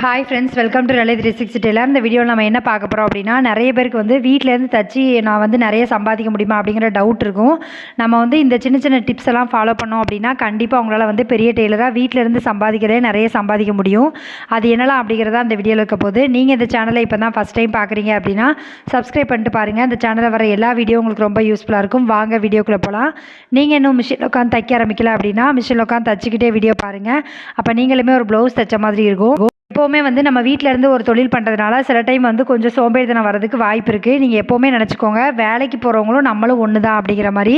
Hi friends, welcome to ரலை 360 tailor. இந்த வீடியோவில் நம்ம என்ன பார்க்க போகிறோம் அப்படின்னா, நிறைய பேருக்கு வந்து வீட்டிலேருந்து தச்சு நான் வந்து நிறைய சம்பாதிக்க முடியுமா அப்படிங்கிற டவுட் இருக்கும். நம்ம வந்து இந்த சின்ன சின்ன டிப்ஸ் எல்லாம் ஃபாலோ பண்ணோம் அப்படின்னா கண்டிப்பாக உங்களால் வந்து பெரிய டெய்லராக வீட்டிலேருந்து சம்பாதிக்கிறதே நிறைய சம்பாதிக்க முடியும். அது என்னலாம் அப்படிங்கிறதா இந்த வீடியோவில் இருக்க போது. நீங்கள் இந்த சேனலை இப்போ தான் ஃபஸ்ட் டைம் பார்க்குறீங்க அப்படின்னா சப்ஸ்கிரைப் பண்ணிட்டு பாருங்கள். இந்த சேனலில் வர எல்லா வீடியோ உங்களுக்கு ரொம்ப யூஸ்ஃபுல்லாக இருக்கும். வாங்க வீடியோக்குள்ளே போகலாம். நீங்கள் இன்னும் மிஷினில் உட்காந்து தைக்க ஆரம்பிக்கல அப்படின்னா மிஷினில் உட்காந்து தச்சுக்கிட்டே வீடியோ பாருங்கள். அப்போ நீங்களுமே ஒரு ப்ளவுஸ் தைச்ச மாதிரி இருக்கும். எப்போவுமே வந்து நம்ம வீட்டிலேருந்து ஒரு தொழில் பண்ணுறதுனால சில டைம் வந்து கொஞ்சம் சோம்பேறித்தனம் வரதுக்கு வாய்ப்பு இருக்குது. நீங்கள் எப்போவுமே நினச்சிக்கோங்க, வேலைக்கு போகிறவங்களும் நம்மளும் ஒன்று தான் அப்படிங்கிற மாதிரி.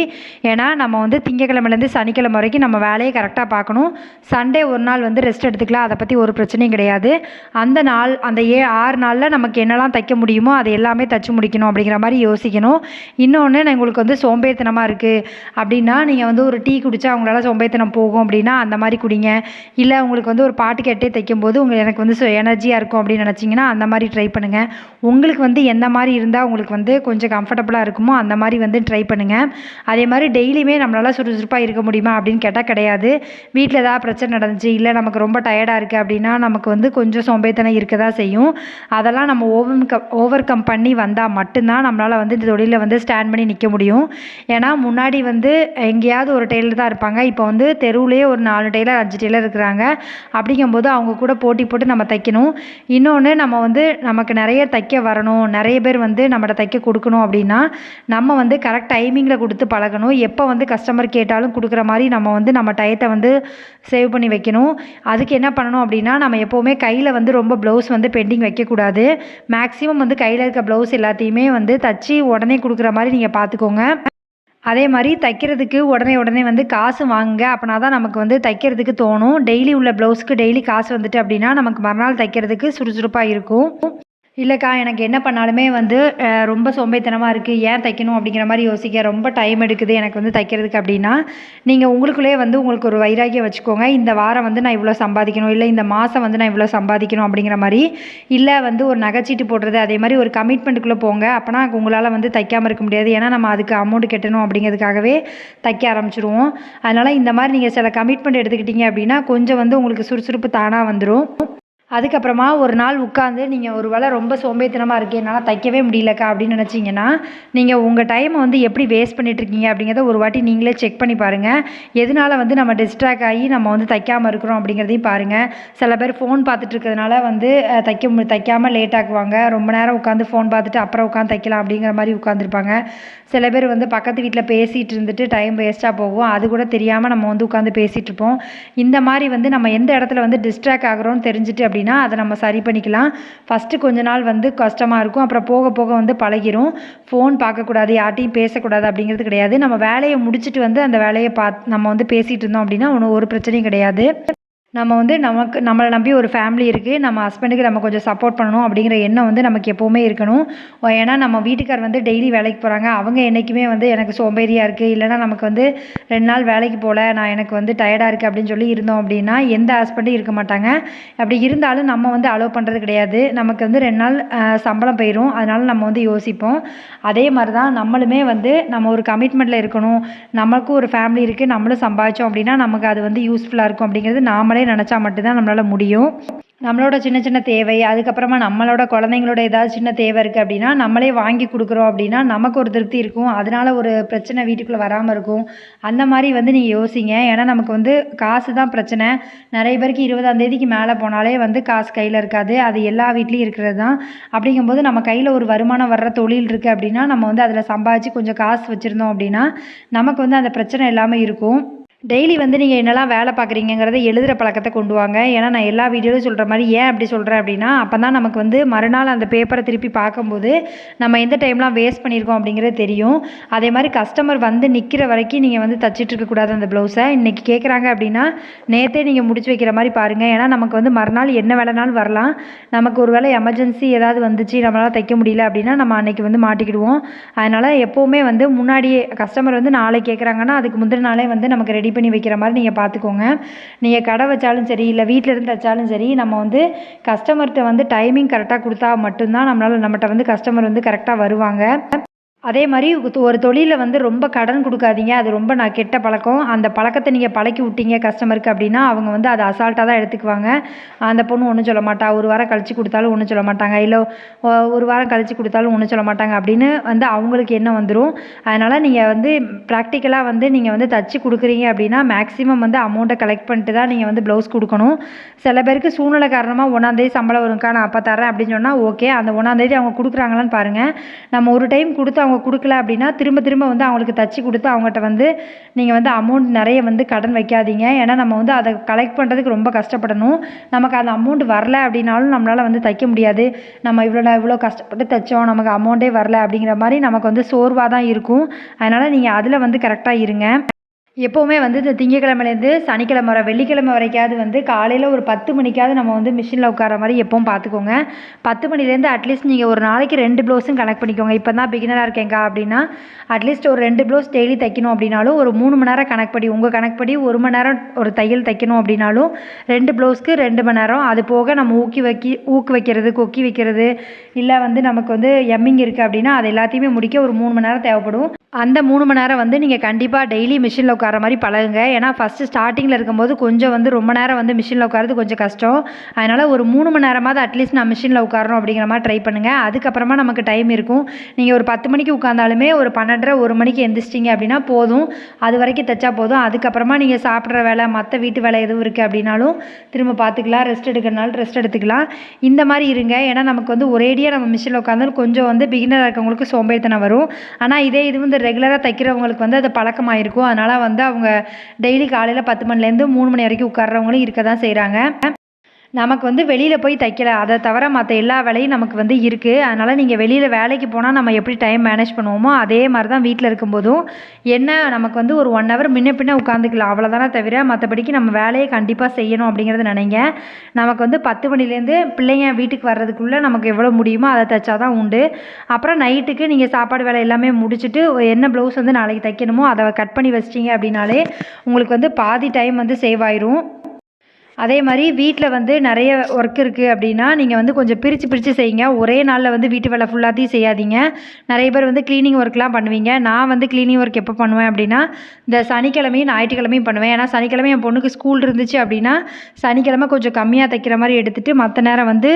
ஏன்னா நம்ம வந்து திங்கக்கிழமைலேருந்து சனிக்கிழமை வரைக்கும் நம்ம வேலையை கரெக்டாக பார்க்கணும். சண்டே ஒரு நாள் வந்து ரெஸ்ட் எடுத்துக்கலாம். அதை பற்றி ஒரு பிரச்சனையும் கிடையாது. அந்த நாள் அந்த 6 நாளில் நமக்கு என்னெல்லாம் தைக்க முடியுமோ அதை எல்லாமே தச்சு முடிக்கணும் அப்படிங்கிற மாதிரி யோசிக்கணும். இன்னொன்று, உங்களுக்கு வந்து சோம்பேறித்தனமாக இருக்குது அப்படின்னா நீங்கள் வந்து ஒரு டீ குடித்தா அவங்களால சோம்பேறித்தனம் போகும் அப்படின்னா அந்த மாதிரி குடிங்க. இல்லை உங்களுக்கு வந்து ஒரு பாட்டு கேட்டே தைக்கும்போது எனக்கு வந்து எனர்ஜியாக இருக்கும் அப்படின்னு நினச்சிங்கன்னா அந்த மாதிரி ட்ரை பண்ணுங்கள். உங்களுக்கு வந்து எந்த மாதிரி இருந்தால் உங்களுக்கு வந்து கொஞ்சம் கம்ஃபர்டபுளாக இருக்குமோ அந்த மாதிரி வந்து ட்ரை பண்ணுங்கள். அதே மாதிரி டெய்லியுமே நம்மளால் சுறுசுறுப்பாக இருக்க முடியுமா அப்படின்னு கேட்டால் கிடையாது. வீட்டில் ஏதாவது பிரச்சனை நடந்துச்சு, இல்லை நமக்கு ரொம்ப டயர்டாக இருக்குது அப்படின்னா நமக்கு வந்து கொஞ்சம் சோம்பேறித்தனம் இருக்க தான் செய்யும். அதெல்லாம் நம்ம ஓவர் கம் பண்ணி வந்தால் மட்டும்தான் நம்மளால் வந்து இந்த தொழிலில் வந்து ஸ்டாண்ட் பண்ணி நிற்க முடியும். ஏன்னா முன்னாடி வந்து எங்கேயாவது ஒரு டெய்லர் தான் இருப்பாங்க. இப்போ வந்து தெருவுலேயே ஒரு 4 டெய்லர் 5 டெய்லர் இருக்கிறாங்க. அப்படிங்கும்போது அவங்க கூட போட்டி போட்டு நம்ம தைக்கணும். இன்னொன்று, நம்ம வந்து நமக்கு நிறைய தைக்க வரணும், நிறைய பேர் வந்து நம்மகிட்ட தைக்க கொடுக்கணும் அப்படின்னா நம்ம வந்து கரெக்ட் டைமிங்கில் கொடுத்து பழகணும். எப்போ வந்து கஸ்டமர் கேட்டாலும் கொடுக்குற மாதிரி நம்ம வந்து நம்ம டயத்தை வந்து சேவ் பண்ணி வைக்கணும். அதுக்கு என்ன பண்ணணும் அப்படின்னா, நம்ம எப்போவுமே கையில் வந்து ரொம்ப ப்ளவுஸ் வந்து பெண்டிங் வைக்கக்கூடாது. மேக்ஸிமம் வந்து கையில் இருக்க ப்ளவுஸ் எல்லாத்தையுமே வந்து தச்சு உடனே கொடுக்குற மாதிரி நீங்கள் பார்த்துக்கோங்க. அதே மாதிரி தைக்கிறதுக்கு உடனே வந்து காசு வாங்குங்க. அப்படின்னா தான் நமக்கு வந்து தைக்கிறதுக்கு தோணும். டெய்லி உள்ள ப்ளவுஸ்க்கு டெய்லி காசு வந்துட்டு அப்படின்னா நமக்கு மறுநாள் தைக்கிறதுக்கு சுறுசுறுப்பாக இருக்கும். இல்லைக்கா, எனக்கு என்ன பண்ணாலுமே வந்து ரொம்ப சோம்பேறித்தனமாக இருக்குது, ஏன் தைக்கணும் அப்படிங்கிற மாதிரி யோசிக்க ரொம்ப டைம் எடுக்குது எனக்கு வந்து தைக்கிறதுக்கு அப்படின்னா நீங்கள் உங்களுக்குள்ளே வந்து உங்களுக்கு ஒரு வைராக்கியம் வச்சுக்கோங்க. இந்த வாரம் வந்து நான் இவ்வளோ சம்பாதிக்கணும், இல்லை இந்த மாதம் வந்து நான் இவ்வளோ சம்பாதிக்கணும் அப்படிங்கிற மாதிரி. இல்லை வந்து ஒரு நகைச்சீட்டு போடுறது, அதே மாதிரி ஒரு கமிட்மெண்ட்டுக்குள்ளே போங்க. அப்போனா உங்களால் வந்து தைக்காமல் இருக்க முடியாது. ஏன்னா நம்ம அதுக்கு அமௌண்ட் கட்டணும் அப்படிங்கிறதுக்காகவே தைக்க ஆரம்பிச்சிடுவோம். அதனால் இந்த மாதிரி நீங்கள் சில கமிட்மெண்ட் எடுத்துக்கிட்டீங்க அப்படின்னா கொஞ்சம் வந்து உங்களுக்கு சுறுசுறுப்பு தானாக வந்துடும். அதுக்கப்புறமா ஒரு நாள் உட்காந்து நீங்கள் ஒரு வேளை ரொம்ப சோம்பேறித்தனமாக இருக்குது, என்னால் தைக்கவே முடியலக்கா அப்படின்னு நினச்சிங்கன்னா நீங்கள் உங்கள் டைமை வந்து எப்படி வேஸ்ட் பண்ணிகிட்ருக்கீங்க அப்படிங்கிறத ஒரு வாட்டி நீங்களே செக் பண்ணி பாருங்கள். எதனால் வந்து நம்ம டிஸ்ட்ராக்ட் ஆகி நம்ம வந்து தைக்காமல் இருக்கிறோம் அப்படிங்கிறதையும் பாருங்கள். சில பேர் ஃபோன் பார்த்துட்டு இருக்கிறதுனால வந்து தைக்காமல் லேட் ஆக்குவாங்க. ரொம்ப நேரம் உட்காந்து ஃபோன் பார்த்துட்டு அப்புறம் உட்காந்து தைக்கலாம் அப்படிங்கிற மாதிரி உட்காந்துருப்பாங்க. சில பேர் வந்து பக்கத்து வீட்டில் பேசிகிட்டு இருந்துட்டு டைம் வேஸ்ட்டாக போகும். அது கூட தெரியாமல் நம்ம வந்து உட்காந்து பேசிகிட்டு இருப்போம். இந்த மாதிரி வந்து நம்ம எந்த இடத்துல வந்து டிஸ்ட்ராக்ட் ஆகிறோன்னு தெரிஞ்சுட்டு அப்படின்னா அதை நம்ம சரி பண்ணிக்கலாம். ஃபஸ்ட்டு கொஞ்ச நாள் வந்து கஷ்டமாக இருக்கும், அப்புறம் போக போக வந்து பழகிரும். ஃபோன் பார்க்கக்கூடாது, யார்ட்டையும் பேசக்கூடாது அப்படிங்கிறது கிடையாது. நம்ம வேலையை முடிச்சுட்டு வந்து அந்த வேலையை நம்ம வந்து பேசிகிட்டு இருந்தோம் அப்படின்னா ஒன்றும் ஒரு பிரச்சனையும் கிடையாது. நம்ம வந்து நம்மளை நம்பி ஒரு ஃபேமிலி இருக்குது, நம்ம ஹஸ்பண்டுக்கு நம்ம கொஞ்சம் சப்போர்ட் பண்ணணும் அப்படிங்கிற எண்ணம் வந்து நமக்கு எப்போவுமே இருக்கணும். ஏன்னா நம்ம வீட்டுக்கார் வந்து டெய்லி வேலைக்கு போகிறாங்க. அவங்க என்றைக்குமே வந்து எனக்கு சோம்பேறியாக இருக்குது, இல்லைனா நமக்கு வந்து 2 நாள் வேலைக்கு போகல, எனக்கு வந்து டயர்டாக இருக்குது அப்படின்னு சொல்லி இருந்தோம் அப்படின்னா எந்த ஹஸ்பண்டும் இருக்க மாட்டாங்க. அப்படி இருந்தாலும் நம்ம வந்து அலோவ் பண்ணுறது கிடையாது. நமக்கு வந்து 2 நாள் சம்பளம் போயிடும். அதனால் நம்ம வந்து யோசிப்போம். அதே மாதிரி தான் நம்மளுமே வந்து நம்ம ஒரு கமிட்மெண்ட்டில் இருக்கணும். நமக்கும் ஒரு ஃபேமிலி இருக்குது, நம்மளும் சம்பாதிச்சோம் அப்படின்னா நமக்கு அது வந்து யூஸ்ஃபுல்லாக இருக்கும் அப்படிங்கிறது நாமளே நினச்சா மட்டும்தான் நம்மளால் முடியும். நம்மளோட சின்ன சின்ன தேவை, அதுக்கப்புறமா நம்மளோட குழந்தைங்களோட ஏதாவது சின்ன தேவை இருக்குது அப்படின்னா நம்மளே வாங்கி கொடுக்குறோம் அப்படின்னா நமக்கு ஒரு திருப்தி இருக்கும். அதனால் ஒரு பிரச்சனை வீட்டுக்குள்ளே வராமல் இருக்கும். அந்த மாதிரி வந்து நீங்கள் யோசிங்க. ஏன்னா நமக்கு வந்து காசு தான் பிரச்சனை. நிறைய பேருக்கு 20ஆம் தேதிக்கு மேலே போனாலே வந்து காசு கையில் இருக்காது. அது எல்லா வீட்லேயும் இருக்கிறது தான். அப்படிங்கும்போது நம்ம கையில் ஒரு வருமானம் வர்ற தொழில் இருக்குது அப்படின்னா நம்ம வந்து அதில் சம்பாதிச்சு கொஞ்சம் காசு வச்சுருந்தோம் அப்படின்னா நமக்கு வந்து அந்த பிரச்சனை இல்லாமல் இருக்கும். டெய்லி வந்து நீங்கள் என்னெல்லாம் வேலை பார்க்குறீங்கிறத எழுதுகிற பழக்கத்தை கொண்டு வாங்க. ஏன்னா நான் எல்லா வீடியோலையும் சொல்கிற மாதிரி ஏன் அப்படி சொல்கிறேன் அப்படின்னா அப்போ தான் நமக்கு வந்து மறுநாள் அந்த பேப்பரை திருப்பி பார்க்கும்போது நம்ம எந்த டைம்லாம் வேஸ்ட் பண்ணியிருக்கோம் அப்படிங்கிறது தெரியும். அதே மாதிரி கஸ்டமர் வந்து நிற்கிற வரைக்கும் நீங்கள் வந்து தச்சிட்டு இருக்கக்கூடாது. அந்த ப்ளவுஸை இன்றைக்கி கேட்குறாங்க அப்படின்னா நேற்றே நீங்கள் முடிச்சு வைக்கிற மாதிரி பாருங்கள். ஏன்னா நமக்கு வந்து மறுநாள் என்ன வேலைனாலும் வரலாம். நமக்கு ஒரு வேளை எமர்ஜென்சி ஏதாவது வந்துச்சு, நம்மளால் தைக்க முடியல அப்படின்னா நம்ம அன்றைக்கி வந்து மாட்டிக்கிடுவோம். அதனால் எப்போவுமே வந்து முன்னாடியே கஸ்டமர் வந்து நாளை கேட்குறாங்கன்னா அதுக்கு முந்தின நாளே வந்து நமக்கு ரெடி பண்ணி வைக்கிற மாதிரி நீங்கள் பார்த்துக்கோங்க. நீங்கள் கடை வச்சாலும் சரி, இல்லை வீட்டில் இருந்து வச்சாலும் சரி, நம்ம வந்து கஸ்டமர்கிட்ட வந்து டைமிங் கரெக்டாக கொடுத்தா மட்டும்தான் நம்மளால் நம்மகிட்ட வந்து கஸ்டமர் வந்து கரெக்டாக வருவாங்க. அதே மாரி ஒரு தொழில்ல வந்து ரொம்ப கடன் குடுக்காதீங்க. அது ரொம்ப கெட்ட பழக்கம். அந்த பழக்கத்த நீங்க பழக்கி விட்டீங்க கஸ்டமருக்கு அப்டின்னா, அவங்க வந்து அத அசால்ட்டா தான் எடுத்துக்குவாங்க. அந்த பொண்ணு ஒண்ணும் சொல்ல மாட்டா. 1 வாரம் கழிச்சு குடுத்தாலும் ஒண்ணும் சொல்ல மாட்டாங்க. இல்ல 1 வாரம் கழிச்சு குடுத்தாலும் ஒண்ணும் சொல்ல மாட்டாங்க அப்டின்னு வந்து அவங்களுக்கு எண்ணம் வந்துரும். அதனால நீங்க வந்து பிராக்டிகலா வந்து நீங்க வந்து தச்சு குடுக்குறீங்க அப்டின்னா, மேக்ஸிமம் வந்து அமௌண்ட்ட கலெக்ட் பண்ணிட்டு தான் நீங்க வந்து ப்ளவுஸ் குடுக்கணும். சில பேருக்கு சூழ்நிலை காரணமா 1ஆம் தேதி சம்பளம் வரும்க்கா நான் அப்ப தர்றேன் அப்டின்னு சொன்னா ஓகே. அந்த 1ஆம் தேதி அவங்க குடுக்குறாங்களான்னு பாருங்க. நம்ம ஒரு டைம் குடுத்து அவங்க குடுக்கல அப்படின்னா, திரும்ப திரும்ப வந்து அவங்களுக்கு தச்சு குடுத்து அவங்கட்ட வந்து நீங்க வந்து அமௌண்ட் நெறைய வந்து கடன் வைக்காதீங்க. ஏன்னா நம்ம வந்து அத கலெக்ட் பண்ணுறதுக்கு ரொம்ப கஷ்டப்படணும். நமக்கு அந்த அமௌண்ட் வரல அப்படின்னாலும் நம்மளால வந்து தைக்க முடியாது. நம்ம இவ்வளோ கஷ்டப்பட்டு தைச்சோம். நமக்கு அமௌண்டே வரல அப்படிங்கிற மாரி நமக்கு வந்து சோர்வா தான் இருக்கும். அதனால நீங்க அதுல வந்து கரெக்ட்டா இருங்க. எப்பவுமே வந்து இந்த திங்கட்கிழமையிலேருந்து சனிக்கிழமை வர வெள்ளிக்கிழமை வரைக்காவது வந்து காலையில் ஒரு 10 மணிக்காவது நம்ம வந்து மிஷினில் உட்கார மாதிரி எப்பவும் பார்த்துக்கோங்க. 10 மணிலேருந்து அட்லீஸ்ட் நீங்கள் ஒரு நாளைக்கு 2 ப்ளவுஸும் கனெக்ட் பண்ணிக்கோங்க. இப்போ தான் பிகினராக இருக்கேங்க்கா அப்படின்னா அட்லீஸ்ட் ஒரு 2 ப்ளவுஸ் டெய்லி தைக்கணும் அப்படின்னாலும் ஒரு 3 மணி நேரம் கணக்குப்படி உங்கள் கணக்குப்படி 1 மணி நேரம் ஒரு தையல் தைக்கணும் அப்படின்னாலும் 2 ப்ளவுஸ்க்கு 2 மணி நேரம். அது போக நம்ம ஊக்கு வைக்கிறது, கொக்கி வைக்கிறது, இல்லை வந்து நமக்கு வந்து எம்மிங் இருக்குது அப்படின்னா அது எல்லாத்தையுமே முடிக்க ஒரு 3 மணி நேரம் தேவைப்படும். அந்த 3 மணி நேரம் வந்து நீங்கள் கண்டிப்பாக டெய்லி மிஷினில் உட்கார மாதிரி பழகுங்க. ஏன்னா ஃபஸ்ட்டு ஸ்டார்டிங்கில் இருக்கும்போது கொஞ்சம் வந்து ரொம்ப நேரம் வந்து மிஷினில் உட்காரது கொஞ்சம் கஷ்டம். அதனால் ஒரு 3 மணி நேரமாவது அட்லீஸ்ட் நான் மிஷினில் உட்காரணும் அப்படிங்கிற மாதிரி ட்ரை பண்ணுங்கள். அதுக்கப்புறமா நமக்கு டைம் இருக்கும். நீங்கள் ஒரு 10 மணிக்கு உட்காந்தாலுமே ஒரு 12:30 1 மணிக்கு எந்திரிச்சிட்டிங்க அப்படின்னா போதும். அது வரைக்கும் தைச்சா போதும். அதுக்கப்புறமா நீங்கள் சாப்பிட்ற வேலை மற்ற வீட்டு வேலை எதுவும் இருக்குது அப்படின்னாலும் திரும்ப பார்த்துக்கலாம். ரெஸ்ட் எடுக்கிறனாலும் ரெஸ்ட் எடுத்துக்கலாம். இந்த மாதிரி இருங்க. ஏன்னா நமக்கு வந்து ஒரேடியாக நம்ம மிஷினில் உட்காந்தாலும் கொஞ்சம் வந்து பிகினராக இருக்கவங்களுக்கு சோம்பேறித்தனம் வரும். ஆனால் இதே இது வந்து ரெகுலராக தைக்கிறவங்களுக்கு வந்து அது பழக்கமாயிருக்கும். அதனால் வந்து அவங்க டெய்லி காலையில் 10 மணிலேருந்து 3 மணி வரைக்கும் உட்கார்றவங்களும் இருக்க தான் செய்கிறாங்க. நமக்கு வந்து வெளியில் போய் தைக்கல. அதை தவிர மற்ற எல்லா வேலையும் நமக்கு வந்து இருக்குது. அதனால் நீங்கள் வெளியில் வேலைக்கு போனால் நம்ம எப்படி டைம் மேனேஜ் பண்ணுவோமோ அதே மாதிரி தான் வீட்டில் இருக்கும்போதும் என்ன நமக்கு வந்து ஒரு 1 ஹவர் முன்ன பின்ன உட்காந்துக்கலாம் அவ்வளோதானே தவிர மற்றபடிக்கு நம்ம வேலையை கண்டிப்பாக செய்யணும் அப்படிங்கிறது நினைங்க. நமக்கு வந்து 10 மணிலேருந்து பிள்ளைங்க வீட்டுக்கு வர்றதுக்குள்ளே நமக்கு எவ்வளோ முடியுமோ அதை தைச்சா தான் உண்டு. அப்புறம் நைட்டுக்கு நீங்கள் சாப்பாடு வேலை எல்லாமே முடிச்சுட்டு என்ன ப்ளவுஸ் வந்து நாளைக்கு தைக்கணுமோ அதை கட் பண்ணி வச்சிட்டிங்க அப்படின்னாலே உங்களுக்கு வந்து பாதி டைம் வந்து சேவ் ஆயிரும். அதே மாதிரி வீட்டில் வந்து நிறைய ஒர்க் இருக்குது அப்படின்னா நீங்கள் வந்து கொஞ்சம் பிரித்து செய்யுங்க. ஒரே நாளில் வந்து வீட்டு வேலை ஃபுல்லாத்தையும் செய்யாதீங்க. நிறைய பேர் வந்து க்ளீனிங் ஒர்க்லாம் பண்ணுவீங்க. நான் வந்து க்ளீனிங் ஒர்க் எப்போ பண்ணுவேன் அப்படின்னா இந்த சனிக்கிழமையும் ஞாயிற்றுக்கிழமையும் பண்ணுவேன். ஏன்னா சனிக்கிழமை என் பொண்ணுக்கு ஸ்கூல் இருந்துச்சு அப்படின்னா சனிக்கிழமை கொஞ்சம் கம்மியாக தைக்கிற மாதிரி எடுத்துகிட்டு மற்ற நேரம் வந்து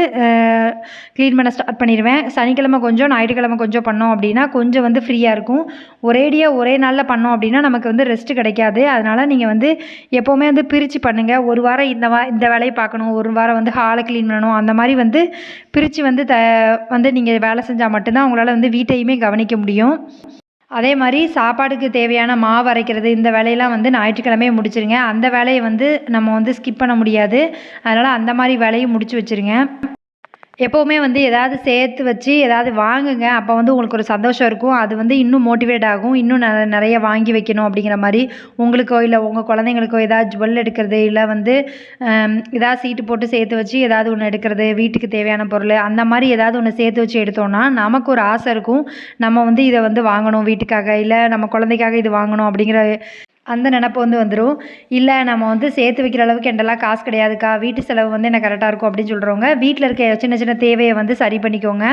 க்ளீன் பண்ண ஸ்டார்ட் பண்ணிடுவேன். சனிக்கிழமை கொஞ்சம் ஞாயிற்றுக்கிழமை கொஞ்சம் பண்ணோம் அப்படின்னா கொஞ்சம் வந்து ஃப்ரீயாக இருக்கும். ஒரேடியாக ஒரே நாளில் பண்ணோம் அப்படின்னா நமக்கு வந்து ரெஸ்ட் கிடைக்காது. அதனால் நீங்கள் வந்து எப்போவுமே வந்து பிரித்து பண்ணுங்கள். ஒரு வாரம் இந்த வேலையை பார்க்கணும், ஒரு வாரம் வந்து ஹாலை க்ளீன் பண்ணணும், அந்த மாதிரி வந்து பிரித்து வந்து நீங்கள் வேலை செஞ்சால் மட்டும்தான் உங்களால் வந்து வீட்டையுமே கவனிக்க முடியும். அதே மாதிரி சாப்பாடுக்கு தேவையான மாவு அரைக்கிறது இந்த வேலையெல்லாம் வந்து ஞாயிற்றுக்கிழமையே முடிச்சிருங்க. அந்த வேலையை வந்து நம்ம வந்து ஸ்கிப் பண்ண முடியாது. அதனால் அந்த மாதிரி வேலையும் முடிச்சு வச்சுருங்க. எப்போவுமே வந்து ஏதாவது சேர்த்து வச்சு ஏதாவது வாங்குங்க. அப்போ வந்து உங்களுக்கு ஒரு சந்தோஷம் இருக்கும். அது வந்து இன்னும் மோட்டிவேட் ஆகும். இன்னும் நிறைய வாங்கி வைக்கணும் அப்படிங்கிற மாதிரி உங்களுக்கோ இல்லை உங்கள் குழந்தைங்களுக்கோ ஏதாவது ஜுவல் எடுக்கிறது இல்லை வந்து ஏதாவது சீட்டு போட்டு சேர்த்து வச்சு ஏதாவது ஒன்று எடுக்கிறது வீட்டுக்கு தேவையான பொருள் அந்த மாதிரி ஏதாவது ஒன்று சேர்த்து வச்சு எடுத்தோன்னா நமக்கு ஒரு ஆசை இருக்கும். நம்ம வந்து இதை வந்து வாங்கணும் வீட்டுக்காக இல்லை நம்ம குழந்தைக்காக இது வாங்கணும் அப்படிங்கிற அந்த நினப்பு வந்து வந்துடும். இல்லை நம்ம வந்து சேர்த்து வைக்கிற அளவுக்கு என்கிட்டலாம் காசு கிடையாதுக்கா, வீட்டு செலவு வந்து எனக்கு கரெக்டாக இருக்கும் அப்படின்னு சொல்கிறவங்க வீட்டில் இருக்க சின்ன சின்ன தேவையை வந்து சரி பண்ணிக்கோங்க.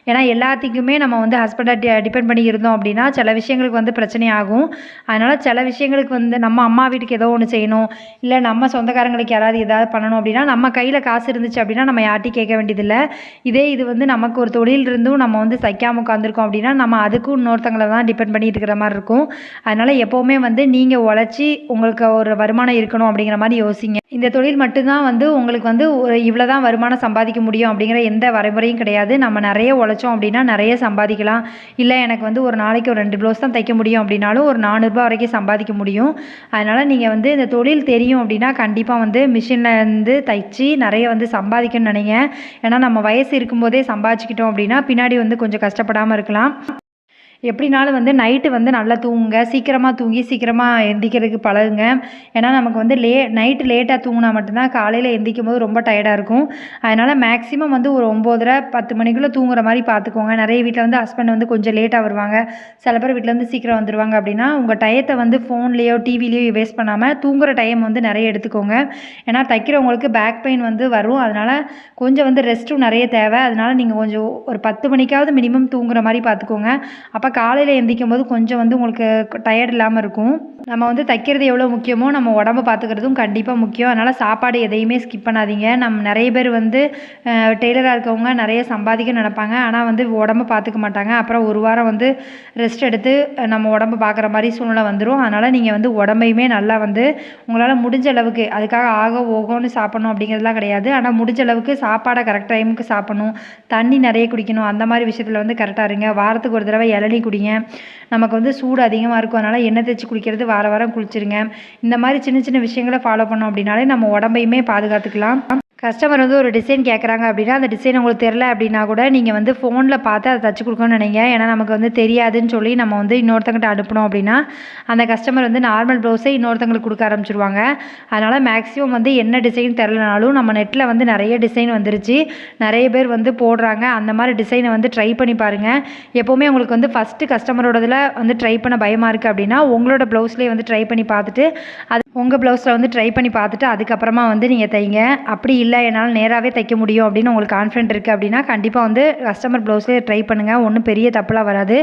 ஏன்னா எல்லாத்துக்குமே நம்ம வந்து ஹஸ்பண்டை டிபெண்ட் பண்ணி இருந்தோம் அப்படின்னா சில விஷயங்களுக்கு வந்து பிரச்சனை ஆகும். அதனால் சில விஷயங்களுக்கு வந்து நம்ம அம்மா வீட்டுக்கு ஏதோ ஒன்று செய்யணும் இல்லை நம்ம சொந்தக்காரங்களுக்கு யாராவது ஏதாவது பண்ணணும் அப்படின்னா நம்ம கையில் காசு இருந்துச்சு அப்படின்னா நம்ம யார்ட்டையும் கேட்க வேண்டியதில்லை. இதே இது வந்து நமக்கு ஒரு தொழில் இருந்தும் நம்ம வந்து தைக்காமல் உட்காந்துருக்கோம் அப்படின்னா நம்ம அதுக்கும் இன்னொருத்தங்களை தான் டிபெண்ட் பண்ணிட்டு இருக்கிற மாதிரி இருக்கும். அதனால் எப்போவுமே வந்து நீங்கள் உழைச்சி உங்களுக்கு ஒரு வருமானம் இருக்கணும் அப்படிங்கிற மாதிரி யோசிங்க. இந்த தொழில் மட்டும்தான் வந்து உங்களுக்கு வந்து ஒரு இவ்வளோ தான் வருமானம் சம்பாதிக்க முடியும் அப்படிங்கிற எந்த வரைமுறையும் கிடையாது. நம்ம நிறைய உழைச்சோம் அப்படின்னா நிறைய சம்பாதிக்கலாம். இல்லை எனக்கு வந்து ஒரு நாளைக்கு ஒரு 2 ப்ளவுஸ் தான் தைக்க முடியும் அப்படின்னாலும் ஒரு 400 ரூபாய் வரைக்கும் சம்பாதிக்க முடியும். அதனால் நீங்கள் வந்து இந்த தொழில் தெரியும் அப்படின்னா கண்டிப்பாக வந்து மிஷினில் இருந்து தைச்சி நிறைய வந்து சம்பாதிக்கணும்னு நினைங்க. ஏன்னா நம்ம வயசு இருக்கும்போதே சம்பாதிச்சுக்கிட்டோம் அப்படின்னா பின்னாடி வந்து கொஞ்சம் கஷ்டப்படாமல் இருக்கலாம். எப்படினாலும் வந்து நைட்டு வந்து நல்லா தூங்குங்க. சீக்கிரமாக தூங்கி சீக்கிரமாக எந்திரிக்கிறதுக்கு பழகுங்க. ஏன்னா நமக்கு வந்து நைட்டு லேட்டாக தூங்கினா மட்டும்தான் காலையில் எந்திரிக்கும் போது ரொம்ப டயர்டாக இருக்கும். அதனால் மேக்ஸிமம் வந்து ஒரு 9:30 10 மணிக்குள்ளே தூங்குற மாதிரி பார்த்துக்கோங்க. நிறைய வீட்டில் வந்து ஹஸ்பண்ட் வந்து கொஞ்சம் லேட்டாக வருவாங்க. சில பேர் வீட்டில் வந்து சீக்கிரம் வந்துடுவாங்க. அப்படின்னா உங்கள் டயத்தை வந்து ஃபோன்லேயோ டிவிலேயோ வேஸ்ட் பண்ணாமல் தூங்குற டைம் வந்து நிறைய எடுத்துக்கோங்க. ஏன்னா தைக்கிறவங்களுக்கு பேக் பெயின் வந்து வரும். அதனால் கொஞ்சம் வந்து ரெஸ்ட்டும் நிறைய தேவை. அதனால் நீங்கள் கொஞ்சம் ஒரு 10 மணிக்காவது மினிமம் தூங்குற மாதிரி பார்த்துக்கோங்க. அப்போ அப்போ காலையில் எந்திரிக்கும் போது கொஞ்சம் வந்து உங்களுக்கு டயர்ட் இல்லாமல் இருக்கும். நம்ம வந்து தைக்கிறது எவ்வளோ முக்கியமோ நம்ம உடம்ப பார்த்துக்கிறதும் கண்டிப்பாக முக்கியம். அதனால் சாப்பாடு எதையுமே ஸ்கிப் பண்ணாதீங்க. நிறைய பேர் வந்து டெய்லராக இருக்கவங்க நிறைய சம்பாதிக்க நினைப்பாங்க. ஆனால் வந்து உடம்ப பார்த்துக்க மாட்டாங்க. அப்புறம் ஒரு வாரம் வந்து ரெஸ்ட் எடுத்து நம்ம உடம்ப பார்க்குற மாதிரி சூழ்நிலை வந்துடும். அதனால் நீங்கள் வந்து உடம்பையுமே நல்லா வந்து உங்களால் முடிஞ்ச அளவுக்கு, அதுக்காக ஓகோன்னு சாப்பிட்ணும் அப்படிங்கிறதுலாம் கிடையாது. ஆனால் முடிஞ்ச அளவுக்கு சாப்பாடை கரெக்ட் டைமுக்கு சாப்பிட்ணும், தண்ணி நிறைய குடிக்கணும், அந்த மாதிரி விஷயத்தில் வந்து கரெக்டாக இருங்க. வாரத்துக்கு ஒரு தடவை இளநீ குடிங்க. நமக்கு வந்து சூடு அதிகமாக இருக்கும், அதனால் எண்ணெய் தேய்ச்சி குளிக்கிறது வாரம் குளிச்சிருங்க. இந்த மாதிரி சின்ன சின்ன விஷயங்களை ஃபாலோ பண்ணோம் அப்படின்னாலே நம்ம உடம்பையுமே பாதுகாத்துக்கலாம். கஸ்டமர் வந்து ஒரு டிசைன் கேட்குறாங்க அப்படின்னா அந்த டிசைன் உங்களுக்கு தெரில அப்படின்னா கூட நீங்கள் வந்து ஃபோனில் பார்த்து அதை தச்சு கொடுக்கணும்னு நினைங்க. ஏன்னா நமக்கு வந்து தெரியாதுன்னு சொல்லி நம்ம வந்து இன்னொருத்தங்கிட்ட அனுப்பணும் அப்படின்னா அந்த கஸ்டமர் வந்து நார்மல் ப்ளவுஸை இன்னொருத்தங்களுக்கு கொடுக்க ஆரம்பிச்சிருவாங்க. அதனால் மேக்ஸிமம் வந்து என்ன டிசைன் தெரிலனாலும் நம்ம நெட்டில் வந்து நிறைய டிசைன் வந்துருச்சு, நிறைய பேர் வந்து போடுறாங்க. அந்த மாதிரி டிசைனை வந்து ட்ரை பண்ணி பாருங்கள். எப்போவுமே உங்களுக்கு வந்து ஃபஸ்ட்டு கஸ்டமரோடதில் வந்து ட்ரை பண்ண பயமாக இருக்குது அப்படின்னா உங்களோட ப்ளவுஸ்லேயே வந்து ட்ரை பண்ணி பார்த்துட்டு அது உங்கள் ப்ளவுஸில் வந்து ட்ரை பண்ணி பார்த்துட்டு அதுக்கப்புறமா வந்து நீங்கள் தைங்க. அப்படி இல்லை என்னால் நேராகவே தைக்க முடியும் அப்படின்னு உங்களுக்கு கான்ஃபிடென்ட் இருக்குது அப்படின்னா கண்டிப்பாக வந்து கஸ்டமர் ப்ளவுஸ்லேயே ட்ரை பண்ணுங்கள். ஒன்றும் பெரிய தப்புலாம் வராது.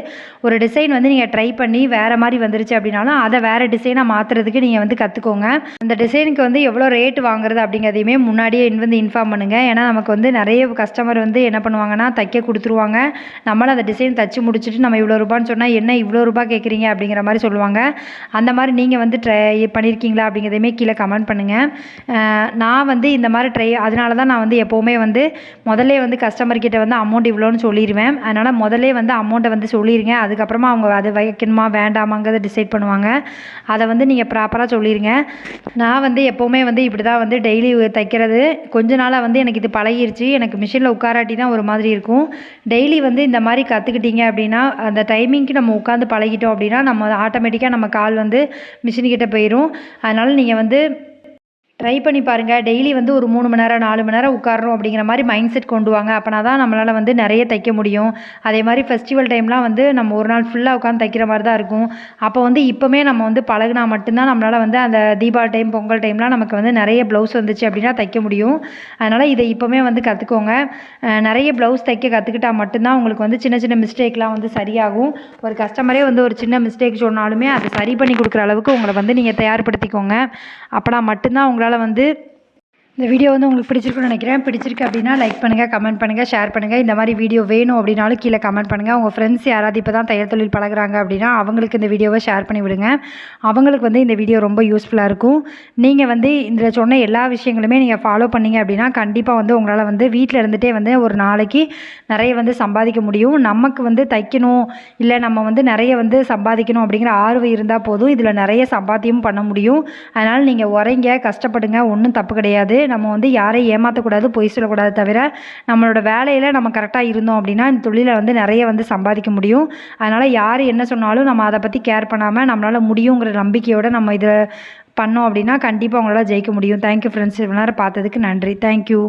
ஒரு டிசைன் வந்து நீங்கள் ட்ரை பண்ணி வேறு மாதிரி வந்துருச்சு அப்படின்னாலும் அதை வேறு டிசைனாக மாற்றுறதுக்கு நீங்கள் வந்து கற்றுக்கோங்க. அந்த டிசைனுக்கு வந்து எவ்வளோ ரேட் வாங்குறது அப்படிங்கிறதையுமே முன்னாடியே வந்து இன்ஃபார்ம் பண்ணுங்கள். ஏன்னா நமக்கு வந்து நிறைய கஸ்டமர் வந்து என்ன பண்ணுவாங்கன்னா தைக்க கொடுத்துருவாங்க. நம்மளும் அந்த டிசைன் தச்சு முடிச்சுட்டு நம்ம இவ்வளோ ரூபான்னு சொன்னால் என்ன இவ்வளோ ரூபா கேட்குறீங்க அப்படிங்கிற மாதிரி சொல்லுவாங்க. அந்த மாதிரி நீங்கள் வந்து ட்ரை பண்ணியிருக்கீங்களா அப்படிங்கிறதையுமே கீழே கமெண்ட் பண்ணுங்கள். நான் வந்து இந்த மாதிரி அதனால தான் நான் வந்து எப்போவுமே வந்து முதல்ல வந்து கஸ்டமர்கிட்ட வந்து அமௌண்ட் இவ்வளோன்னு சொல்லிடுவேன். அதனால் முதல்ல வந்து அமௌண்ட்டை வந்து சொல்லிடுங்க. அதுக்கப்புறமா அவங்க அது வைக்கணுமா வேண்டாமாங்கிறத டிசைட் பண்ணுவாங்க. அதை வந்து நீங்கள் ப்ராப்பராக சொல்லிடுங்க. நான் வந்து எப்போவுமே வந்து இப்படி தான் வந்து டெய்லி தைக்கிறது. கொஞ்ச நாளாக வந்து எனக்கு இது பழகிருச்சு. எனக்கு மிஷினில் உட்காராட்டி தான் ஒரு மாதிரி இருக்கும். டெய்லி வந்து இந்த மாதிரி கற்றுக்கிட்டீங்க அப்படின்னா அந்த டைமிங்க்கு நம்ம உட்காந்து பழகிட்டோம் அப்படின்னா நம்ம ஆட்டோமேட்டிக்காக நம்ம கால் வந்து மிஷின்கிட்ட போயிடும். அதனால் நீங்கள் வந்து ட்ரை பண்ணி பாருங்கள். டெய்லி வந்து ஒரு 3 மணி நேரம் 4 மணி நேரம் உட்காரணும் அப்படிங்கிற மாதிரி மைண்ட் செட் கொண்டு வாங்க. அப்போனா தான் நம்மளால் வந்து நிறைய தைக்க முடியும். அதே மாதிரி ஃபெஸ்டிவல் டைம்லாம் வந்து நம்ம ஒரு நாள் ஃபுல்லாக உட்காந்து தைக்கிற மாதிரி தான் இருக்கும். அப்போ வந்து இப்போமே நம்ம வந்து பழகினா மட்டும்தான் நம்மளால் வந்து அந்த தீபாவளி டைம் பொங்கல் டைம்லாம் நமக்கு வந்து நிறைய ப்ளவுஸ் வந்துச்சு அப்படின்னா தைக்க முடியும். அதனால் இதை இப்போமே வந்து கற்றுக்கோங்க. நிறைய ப்ளவுஸ் தைக்க கற்றுக்கிட்டால் மட்டும்தான் உங்களுக்கு வந்து சின்ன சின்ன மிஸ்டேக்லாம் வந்து சரியாகும். ஒரு கஸ்டமரே வந்து ஒரு சின்ன மிஸ்டேக் சொன்னாலுமே அதை சரி பண்ணி கொடுக்குற அளவுக்கு உங்களை வந்து நீங்கள் தயார்படுத்திக்கோங்க. அப்போனா மட்டும்தான் உங்களால் வந்து இந்த வீடியோ வந்து உங்களுக்கு பிடிச்சிருக்குன்னு நினைக்கிறேன். பிடிச்சிருக்கு அப்படின்னா லைக் பண்ணுங்கள், கமெண்ட் பண்ணுங்கள், ஷேர் பண்ணுங்கள். இந்த மாதிரி வீடியோ வேணும் அப்படின்னாலும் கீழே கமெண்ட் பண்ணுங்கள். உங்கள் ஃப்ரெண்ட்ஸ் யாராவது இப்போ தான் தையல் தொழில் பழகுறாங்க அப்படின்னா அவங்களுக்கு இந்த வீடியோவை ஷேர் பண்ணி விடுங்க. அவங்களுக்கு வந்து இந்த வீடியோ ரொம்ப யூஸ்ஃபுல்லாக இருக்கும். நீங்கள் வந்து இதில் சொன்ன எல்லா விஷயங்களுமே நீங்கள் ஃபாலோ பண்ணிங்க அப்படின்னா கண்டிப்பாக வந்து உங்களால் வந்து வீட்டில் இருந்துகிட்டே வந்து ஒரு நாளைக்கு நிறைய வந்து சம்பாதிக்க முடியும். நமக்கு வந்து தைக்கணும் இல்லை நம்ம வந்து நிறைய வந்து சம்பாதிக்கணும் அப்படிங்கிற ஆர்வம் இருந்தால் போதும், இதில் நிறைய சம்பாத்தியமும் பண்ண முடியும். அதனால் நீங்கள் உரைங்க, கஷ்டப்படுங்க, ஒன்றும் தப்பு கிடையாது. நம்ம வந்து யாரையும் ஏமாற்றக்கூடாது, பொய் சொல்லக்கூடாது. தவிர நம்மளோட வேலையில் நம்ம கரெக்டாக இருந்தோம் அப்படின்னா இந்த தொழிலை வந்து நிறைய வந்து சம்பாதிக்க முடியும். அதனால் யார் என்ன சொன்னாலும் நம்ம அதை பற்றி கேர் பண்ணாமல் நம்மளால் முடியுங்கிற நம்பிக்கையோடு நம்ம இதை பண்ணோம் அப்படின்னா கண்டிப்பாக உங்களால் ஜெயிக்க முடியும். Thank you friends. இவ்வளோ நேரம் பார்த்ததுக்கு நன்றி. தேங்க்யூ.